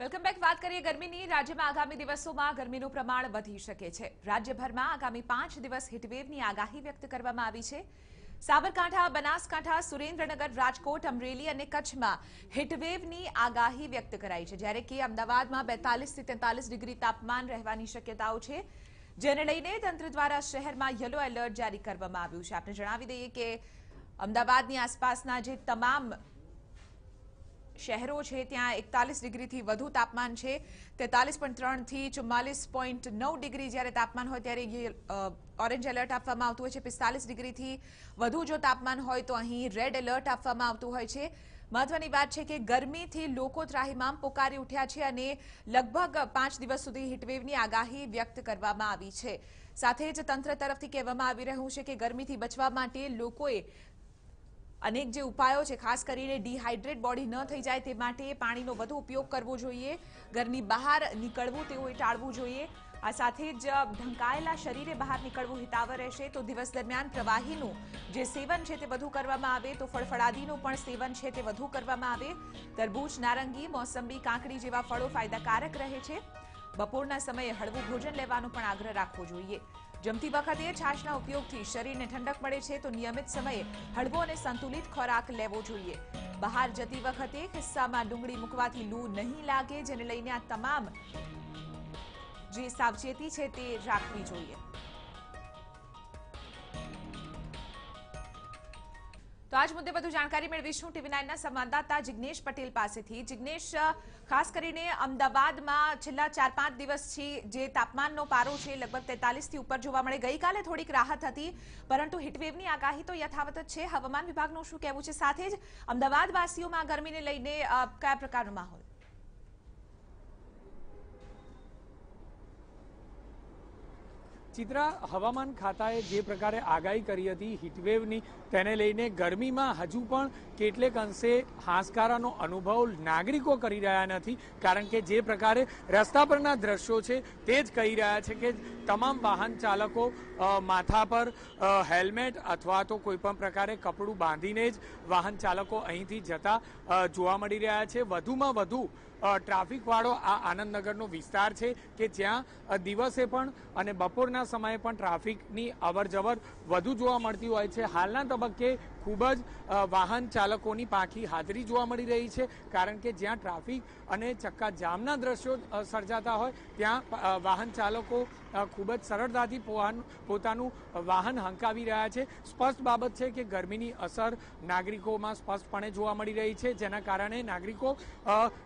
Welcome back. વાત કરીએ ગરમીની। રાજ્યમાં આગામી દિવસોમાં ગરમીનું પ્રમાણ વધી શકે છે। રાજ્યભરમાં આગામી 5 દિવસ હીટવેવની આગાહી વ્યક્ત કરવામાં આવી છે। સાબરકાંઠા, બનાસકાંઠા, સુરેન્દ્રનગર, રાજકોટ, અમરેલી અને કચ્છમાં હીટવેવની આગાહી વ્યક્ત કરાઈ છે, જ્યારે કે અમદાવાદમાં 42 થી 43 ડિગ્રી તાપમાન રહેવાની શક્યતાઓ છે, જેને લઈને તંત્ર દ્વારા શહેરમાં યલો એલર્ટ જારી કરવામાં આવ્યું છે। આપણે જણાવી દઈએ કે અમદાવાદની આસપાસના જે તમામ શહેરો છે ત્યાં 41 ડિગ્રીથી વધુ તાપમાન છે। 43.3 થી 44.9 ડિગ્રી જ્યારે તાપમાન હોય ત્યારે ઓરેન્જ એલર્ટ આપવામાં આવતું હોય છે। 45 ડિગ્રીથી વધુ જો તાપમાન હોય તો અહીં રેડ એલર્ટ આપવામાં આવતું હોય છે। મહત્વની વાત છે કે ગરમીથી લોકો ત્રાહિમામ પોકારી ઉઠ્યા છે અને લગભગ 5 દિવસ સુધી હીટવેવની આગાહી વ્યક્ત કરવામાં આવી છે। સાથે જ તંત્ર તરફથી કહેવામાં આવી રહ્યું છે કે ગરમીથી બચવા માટે લોકોએ અનેક જે ઉપાયો છે, ખાસ કરીને ડિહાઇડ્રેટ બોડી ન થઈ જાય તે માટે પાણીનો વધુ ઉપયોગ કરવો જોઈએ। ઘરની બહાર નીકળવું તેઓએ ટાળવું જોઈએ। આ સાથે જ ઢંકાયેલા શરીરે બહાર નીકળવું હિતાવહ રહેશે। તો દિવસ દરમિયાન પ્રવાહીનું જે સેવન છે તે વધુ કરવામાં આવે, તો ફળફળાદીનું પણ સેવન છે તે વધુ કરવામાં આવે। તરબૂચ, નારંગી, મોસંબી, કાકડી જેવા ફળો ફાયદાકારક રહે છે। બપોરના સમયે હળવું ભોજન લેવાનો પણ આગ્રહ રાખવો જોઈએ। જમતી વખતે છાશના ઉપયોગથી શરીરને ઠંડક મળે છે, તો નિયમિત સમયે હળવો અને સંતુલિત ખોરાક લેવો જોઈએ। બહાર જતી વખતે ખિસ્સામાં ડુંગળી મૂકવાથી લૂ નહીં લાગે, જેને લઈને આ તમામ જે સાવચેતી છે તે રાખવી જોઈએ। તો આજ મુદ્દે વધુ જાણકારી મેળવીશું TV9ના સંવાદદાતા જિગ્નેશ પટેલ પાસેથી। જિગ્નેશ, ખાસ કરીને અમદાવાદમાં છેલ્લા 4-5 દિવસથી જે તાપમાનનો પારો છે લગભગ 43 થી ઉપર જોવા મળે। ગઈકાલે થોડીક રાહત હતી, પરંતુ હીટવેવની આગાહી તો યથાવત જ છે। હવામાન વિભાગનું શું કહેવું છે? સાથે જ અમદાવાદવાસીઓમાં ગરમીને લઈને કયા પ્રકારનો માહોલ? ચિત્રા, હવામાન ખાતાએ જે પ્રકારે આગાહી કરી હતી હીટવેવની, તેને લઈને ગરમીમાં હજુ પણ કેટલેક અંશે હાશકારાનો અનુભવ નાગરિકો કરી રહ્યા નથી, કારણ કે જે પ્રકારે રસ્તા પરના દ્રશ્યો છે તે જ કહી રહ્યા છે કે તમામ વાહન ચાલકો માથા પર હેલ્મેટ અથવા તો કોઈ પણ પ્રકારે કપડું બાંધીને જ વાહન ચાલકો અહીંથી જતા જોવા મળી રહ્યા છે। વધુમાં વધુ ટ્રાફિકવાળો આ આનંદનગરનો વિસ્તાર છે કે જ્યાં દિવસે પણ અને બપોરના સમયે પણ ટ્રાફિકની અવરજવર વધુ જોવા મળતી હોય છે। હાલના તબક્કે ખૂબ જ વાહન ચાલકોની પાંખી હાજરી જોવા મળી રહી છે, કારણ કે જ્યાં ટ્રાફિક અને ચક્કાજામના દ્રશ્યો સર્જાતા હોય ત્યાં વાહન ચાલકો ખૂબ જ સરળતાથી પોતાનું વાહન હંકાવી રહ્યા છે। સ્પષ્ટ બાબત છે કે ગરમીની અસર નાગરિકોમાં સ્પષ્ટપણે જોવા મળી રહી છે, જેના કારણે નાગરિકો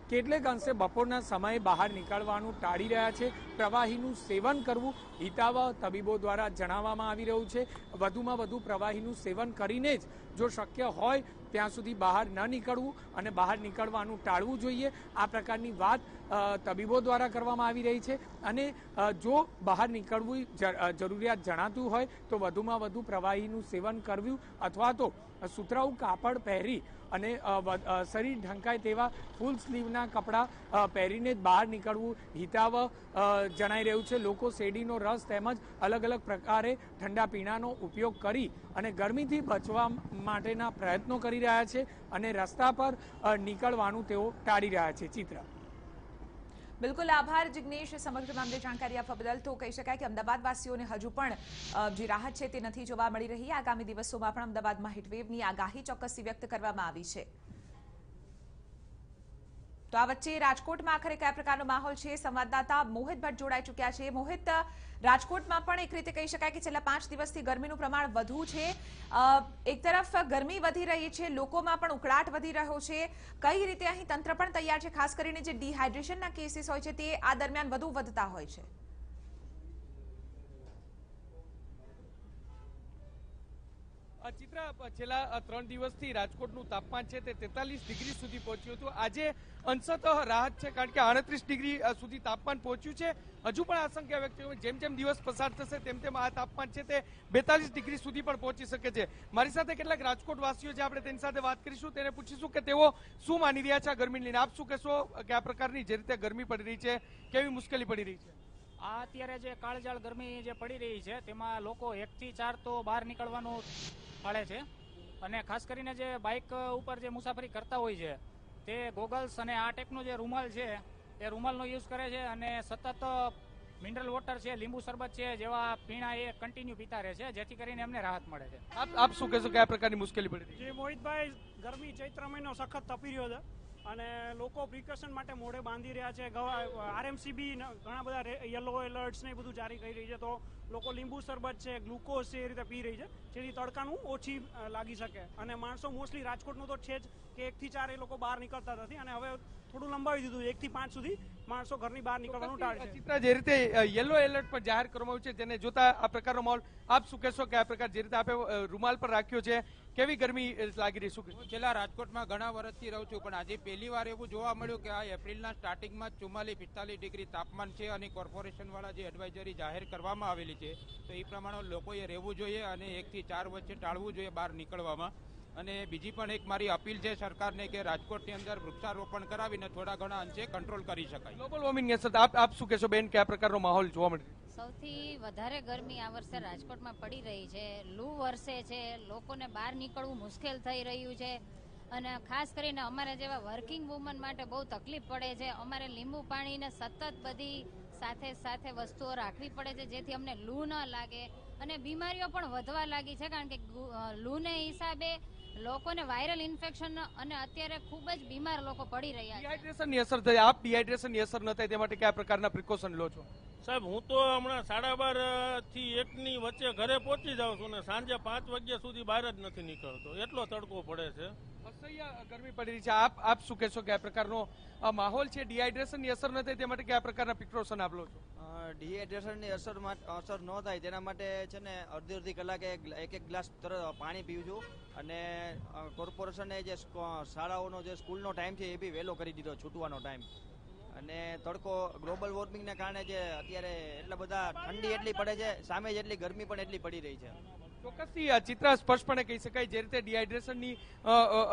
કેટલેક અંશે બપોરના સમયે બહાર નીકળવાનું ટાળી રહ્યા છે। પ્રવાહીનું સેવન કરવું હિતાવહ તબીબો દ્વારા જણાવવામાં આવી રહ્યું છે। વધુમાં વધુ પ્રવાહીનું સેવન કરીને જ જો શક્ય હોય ત્યાં સુધી બહાર ન નીકળવું અને બહાર નીકળવાનું ટાળવું જોઈએ। આ પ્રકારની વાત તબીબો દ્વારા કરવામાં આવી રહી છે અને જો બહાર નીકળવું જરૂરિયાત જણાતું હોય તો વધુમાં વધુ પ્રવાહીનું સેવન કરવું અથવા તો સુતરાઉ કાપડ પહેરી અને શરીર ઢંકાય તેવા ફૂલ સ્લીવના કપડાં પહેરીને જ બહાર નીકળવું હિતાવહ જણાઈ રહ્યું છે। લોકો શેરડીનો રસ તેમજ અલગ અલગ પ્રકારે ઠંડા પીણાનો ઉપયોગ કરી અને ગરમીથી બચવા માટેના પ્રયત્નો કરી રહ્યા છે અને રસ્તા પર નીકળવાનું તેઓ ટાળી રહ્યા છે। ચિત્રા, બિલકુલ આભાર જિગ્નેશ, સમગ્ર મામલે જાણકારી આપવા બદલ। તો કહી શકાય કે અમદાવાદવાસીઓને હજુ પણ જે રાહત છે તે નથી જોવા મળી રહી। આગામી દિવસોમાં પણ અમદાવાદમાં હીટવેવની આગાહી ચોક્કસથી વ્યક્ત કરવામાં આવી છે। તો આ વચ્ચે રાજકોટમાં આખરે કયા પ્રકારનો માહોલ છે? સંવાદદાતા મોહિત ભટ્ટ જોડાઈ ચૂક્યા છે। મોહિત, રાજકોટમાં પણ એક રીતે કહી શકાય કે છેલ્લા 5 દિવસથી ગરમીનું પ્રમાણ વધુ છે। એક તરફ ગરમી વધી રહી છે, લોકોમાં પણ ઉકળાટ વધી રહ્યો છે, કઈ રીતે અહીં તંત્ર પણ તૈયાર છે? ખાસ કરીને જે ડિહાઇડ્રેશનના કેસીસ હોય છે તે આ દરમિયાન વધુ વધતા હોય છે। ચિત્રા, છેલ્લા 3 દિવસથી રાજકોટનું તાપમાન છે તે 43 ડિગ્રી સુધી પહોંચ્યું હતું। આજે અંશતઃ રાહત છે, કારણ કે 38 ડિગ્રી સુધી તાપમાન પહોંચ્યું છે। હજુ પણ આશંકા વ્યક્ત કરી, જેમ જેમ દિવસ પસાર થશે તેમ તેમ આ તાપમાન છે તે 42 ડિગ્રી સુધી પણ પહોંચી શકે છે। મારી સાથે કેટલાક રાજકોટ વાસીઓ છે, આપણે તેની સાથે વાત કરીશું, તેને પૂછીશું કે તેઓ શું માની રહ્યા છે આ ગરમીને લઈને। આપ શું કહેશો કે આ પ્રકારની જે રીતે ગરમી પડી રહી છે, કેવી મુશ્કેલી પડી રહી છે? આ અત્યારે જે કાળઝાળ ગરમી જે પડી રહી છે તેમાં લોકો 1 થી 4 તો બહાર નીકળવાનું ટાળે છે, અને ખાસ કરીને જે બાઇક ઉપર જે મુસાફરી કરતા હોય છે તે ગોગલ્સ અને આ ટાઈપનો જે રૂમાલ છે એ રૂમાલનો યુઝ કરે છે અને સતત મિનરલ વોટર છે, લીંબુ શરબત છે જેવા પીણા એ કન્ટિન્યુ પીતા રહે છે, જેથી કરીને એમને રાહત મળે છે. આપ શું કહેશો, કયા પ્રકારની મુશ્કેલી પડી રહી છે? જે મોહિતભાઈ, ગરમી ચૈત્ર મહિનો સખત તપી રહ્યો છે અને લોકો પ્રિકોશન માટે મોઢે બાંધી રહ્યા છે. RMC બી ઘણા બધા યલો એલર્ટ્સ ને બધું જારી કરી રહી છે, તો લોકો લીંબુ શરબત છે, ગ્લુકોઝ છે, એ રીતે પી રહી છે, જેથી તડકાનું ઓછી લાગી શકે. અને માણસો મોસ્ટલી રાજકોટનું તો છે જ કે 1 થી 4 એ લોકો બહાર નીકળતા નથી, અને હવે થોડું લંબાવી દીધું 1 થી 5 સુધી માણસો ઘરની બહાર નીકળવાનું ટાળશે. ચિત્રા, જે રીતે યલો એલર્ટ પર જાહેર કરવામાં આવ્યું છે, તેને જોતા આ પ્રકારનો માહોલ, આપ શું કહેશો કે આ પ્રકાર જે રીતે આપે રૂમાલ પર રાખ્યો છે, કેવી ગરમી લાગી રહી? શું હું છેલ્લા રાજકોટમાં ઘણા વર્ષથી રહું છું, પણ આજે પહેલી વાર એવું જોવા મળ્યું કે આ એપ્રિલના સ્ટાર્ટિંગમાં 44-45 ડિગ્રી તાપમાન છે અને કોર્પોરેશન વાળા જે એડવાઇઝરી જાહેર કરવામાં આવેલી છે તો એ પ્રમાણે લોકોએ રહેવું જોઈએ અને 1 થી 4 વચ્ચે ટાળવું જોઈએ બહાર નીકળવામાં. અને બીજી પણ એક મારી અપીલ છે સરકારને કે રાજકોટની અંદર વૃક્ષારોપણ કરાવીને થોડા ઘણા અંશે કંટ્રોલ કરી શકાય. ગ્લોબલ વોર્મિંગ અસર, આપ શું કહેશો બેન, કયા પ્રકારનો માહોલ જોવા મળે? સૌથી વધારે ગરમી આ વર્ષે રાજકોટમાં પડી રહી છે. લૂ વરસે છે, લોકોને બહાર નીકળવું મુશ્કેલ થઈ રહ્યું છે અને ખાસ કરીને અમારે જેવા વર્કિંગ વુમન માટે બહુ તકલીફ પડે છે. અમારે લીંબુ પાણીને સતત બધી સાથે વસ્તુઓ રાખવી પડે છે, જેથી અમને લૂ ન લાગે અને બીમારીઓ પણ વધવા લાગી છે, કારણ કે લૂને હિસાબે લોકોને વાયરલ ઇન્ફેક્શન અને અત્યારે ખૂબ જ બીમાર લોકો પડી રહ્યા છે. ડિહાઇડ્રેશનની અસર થાય, આપ ડિહાઇડ્રેશનની અસર ન થાય તે માટે કયા પ્રકારના પ્રિકોશન લો છો? સાહેબ, હું તો હમણાં 12:30 થી 1 વચ્ચે ઘરે પહોંચી જાઉં છું ને સાંજે 5 વાગ્યા સુધી બહાર જ નથી નીકળતો, એટલો તડકો પડે છે. અસહ્ય ગરમી પડી રહી છે. આપ શું કહેશો કે આ પ્રકારનો માહોલ છે, ડિહાઇડ્રેશનની અસર ન થાય તે માટે કયા પ્રકારના પ્રિકોશન આપ લો છો? ડિહાઇડ્રેશનની અસર ન થાય તેના માટે છે ને અડધી કલાકે એક ગ્લાસ પાણી પીવું છું. અને કોર્પોરેશને જે શાળાઓનો જે સ્કૂલનો ટાઈમ છે એ બી વહેલો કરી દીધો, છૂટવાનો ટાઈમ. અને તડકો ગ્લોબલ વોર્મિંગને કારણે જે અત્યારે એટલા બધા ઠંડી એટલી પડે છે, સામે જેટલી ગરમી પણ એટલી પડી રહી છે. ચોક્કસથી ચિત્રા, સ્પષ્ટપણે કહી શકાય જે રીતે ડિહાઇડ્રેશનની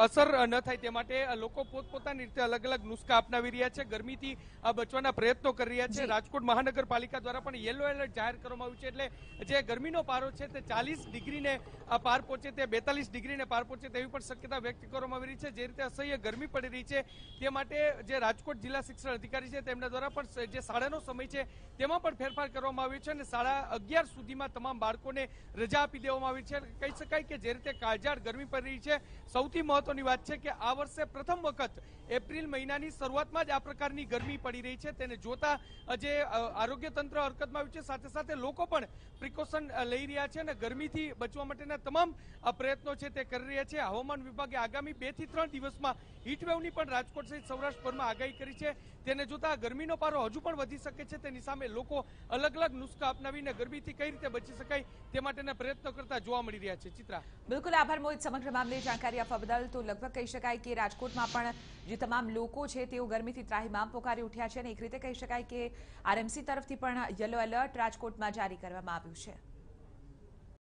અસર ન થાય તે માટે લોકો પોતપોતાની રીતે અલગ અલગ નુસ્ખા અપનાવી રહ્યા છે, ગરમીથી બચવાના પ્રયત્નો કરી રહ્યા છે. રાજકોટ મહાનગરપાલિકા દ્વારા પણ યલો એલર્ટ જાહેર કરવામાં આવ્યું છે, એટલે જે ગરમીનો પારો છે તે 40 ડિગ્રીને પાર પહોંચે, તે 42 ડિગ્રીને પાર પહોંચે તેવી પણ શક્યતા વ્યક્ત કરવામાં આવી રહી છે. જે રીતે અસહ્ય ગરમી પડી રહી છે તે માટે જે રાજકોટ જિલ્લા શિક્ષણ અધિકારી છે તેમના દ્વારા પણ જે શાળાનો સમય છે તેમાં પણ ફેરફાર કરવામાં આવ્યો છે અને 11:30 સુધીમાં તમામ બાળકોને રજા આપી દેવામાં આવી છે. કહી શકાય કે જે રીતે કાળઝાળ ગરમી પડી રહી છે, સૌથી મહત્વની વાત છે કે આ વર્ષે પ્રથમ વખત એપ્રિલ મહિનાની શરૂઆતમાં જ આ પ્રકારની ગરમી પડી રહી છે. તેને જોતા જે આરોગ્ય તંત્ર હરકતમાં આવ્યું છે, સાથે સાથે લોકો પણ પ્રિકોશન લઈ રહ્યા છે અને ગરમીથી બચવા માટેના તમામ પ્રયત્નો છે તે કરી રહ્યા છે. હવામાન વિભાગે આગામી 2 થી 3 દિવસમાં હીટવેવની પણ રાજકોટ સહિત સૌરાષ્ટ્રભરમાં આગાહી કરી છે. તેને જોતા ગરમીનો પારો હજુ પણ વધી શકે છે. તેની સામે લોકો અલગ અલગ નુસ્ખા અપનાવીને ગરમીથી કઈ રીતે બચી શકાય તે માટેના પ્રયત્નો કરતા જોવા મળી રહ્યા છે. ચિત્રા, બિલકુલ આભાર મોહિત, સમગ્ર મામલે જાણકારી આપવા બદલ. તો લગભગ કહી શકાય કે રાજકોટમાં પણ જે તમામ લોકો છે તેઓ ગરમીથી ત્રાહિમામ પોકારી ઉઠ્યા છે અને એક રીતે કહી શકાય કે RMC તરફથી પણ યલો એલર્ટ રાજકોટમાં જારી કરવામાં આવ્યું છે.